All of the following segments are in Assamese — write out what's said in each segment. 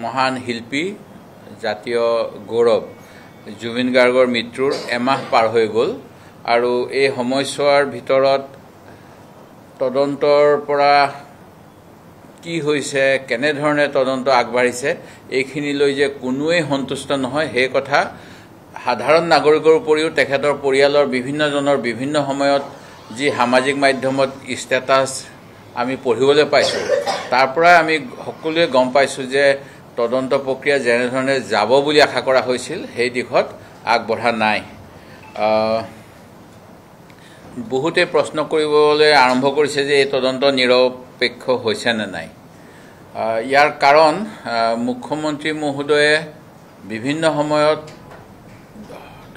মহান শিল্পী জাতীয় গৌৰৱ জুবিন গাৰ্গৰ মৃত্যুৰ এমাহ পাৰ হৈ গ'ল আৰু এই সময়ছোৱাৰ ভিতৰত তদন্তৰ পৰা কি হৈছে কেনে ধৰণে তদন্ত আগবাঢ়িছে এইখিনিলৈ যে কোনোৱে সন্তুষ্ট নহয় সেই কথা সাধাৰণ নাগৰিকৰ উপৰিও তেখেতৰ পৰিয়ালৰ বিভিন্নজনৰ বিভিন্ন সময়ত যি সামাজিক মাধ্যমত ষ্টেটাছ আমি পঢ়িবলৈ পাইছোঁ তাৰ পৰা আমি সকলোৱে গম পাইছোঁ যে তদন্ত প্ৰক্ৰিয়া যেনে ধৰণে যাব বুলি আশা কৰা হৈছিল সেই দিশত আগবঢ়া নাই বহুতে প্ৰশ্ন কৰিবলৈ আৰম্ভ কৰিছে যে এই তদন্ত নিৰপেক্ষ হৈছে নে নাই ইয়াৰ কাৰণ মুখ্যমন্ত্ৰী মহোদয়ে বিভিন্ন সময়ত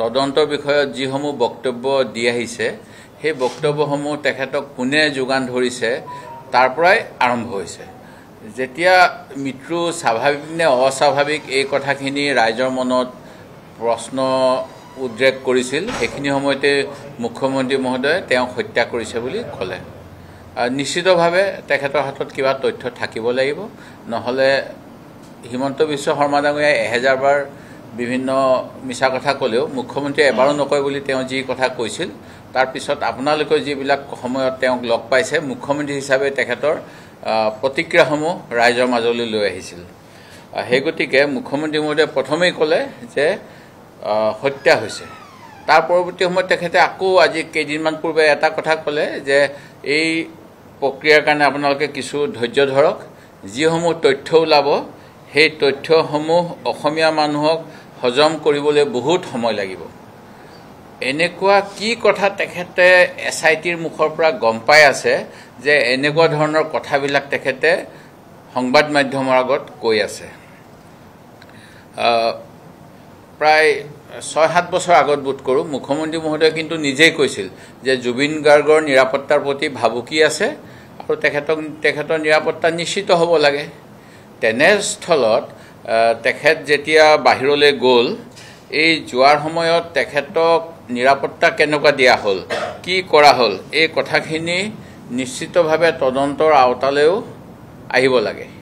তদন্তৰ বিষয়ত যিসমূহ বক্তব্য দি আহিছে সেই বক্তব্যসমূহ তেখেতক কোনে যোগান ধৰিছে তাৰ পৰাই আৰম্ভ হৈছে যেতিয়া মৃত্যু স্বাভাৱিক নে অস্বাভাৱিক এই কথাখিনি ৰাইজৰ মনত প্ৰশ্ন উদ্ৰেক কৰিছিল সেইখিনি সময়তে মুখ্যমন্ত্ৰী মহোদয়ে তেওঁক হত্যা কৰিছে বুলি ক'লে নিশ্চিতভাৱে তেখেতৰ হাতত কিবা তথ্য থাকিব লাগিব নহ'লে হিমন্ত বিশ্ব শৰ্মা ডাঙৰীয়াই 1000 বাৰ বিভিন্ন মিছা কথা ক'লেও মুখ্যমন্ত্ৰীয়ে এবাৰো নকয় বুলি তেওঁ যি কথা কৈছিল তাৰ পিছত আপোনালোকে যিবিলাক সময়ত তেওঁক লগ পাইছে মুখ্যমন্ত্ৰী হিচাপে তেখেতৰ প্ৰতিক্ৰিয়াসমূহ ৰাইজৰ মাজলৈ লৈ আহিছিল সেই গতিকে মুখ্যমন্ত্ৰী মহোদয়ে প্ৰথমেই ক'লে যে হত্যা হৈছে তাৰ পৰৱৰ্তী সময়ত তেখেতে আকৌ আজি কেইদিনমান পূৰ্বে এটা কথা ক'লে যে এই প্ৰক্ৰিয়াৰ কাৰণে আপোনালোকে কিছু ধৈৰ্য ধৰক যিসমূহ তথ্য ওলাব সেই তথ্যসমূহ অসমীয়া মানুহক হজম কৰিবলৈ বহুত সময় লাগিব এনেকুৱা কি কথা তেখেতে SITৰ মুখৰ পৰা গম পাই আছে যে এনেকুৱা ধৰণৰ কথাবিলাক তেখেতে সংবাদ মাধ্যমৰ আগত কৈ আছে প্ৰায় 6-7 বছৰ আগত বোধ কৰোঁ মুখ্যমন্ত্ৰী মহোদয়ে কিন্তু নিজেই কৈছিল যে জুবিন গাৰ্গৰ নিৰাপত্তাৰ প্ৰতি ভাবুকি আছে আৰু তেখেতৰ নিৰাপত্তা নিশ্চিত হ'ব লাগে তেনেস্থলত তেখেত যেতিয়া বাহিৰলৈ গ'ল এই যোৱাৰ সময়ত তেখেতক নিৰাপত্তা কেনেকুৱা দিয়া হ'ল কি কৰা হ'ল এই কথাখিনি নিশ্চিতভাৱে তদন্তৰ আওতালৈও আহিব লাগে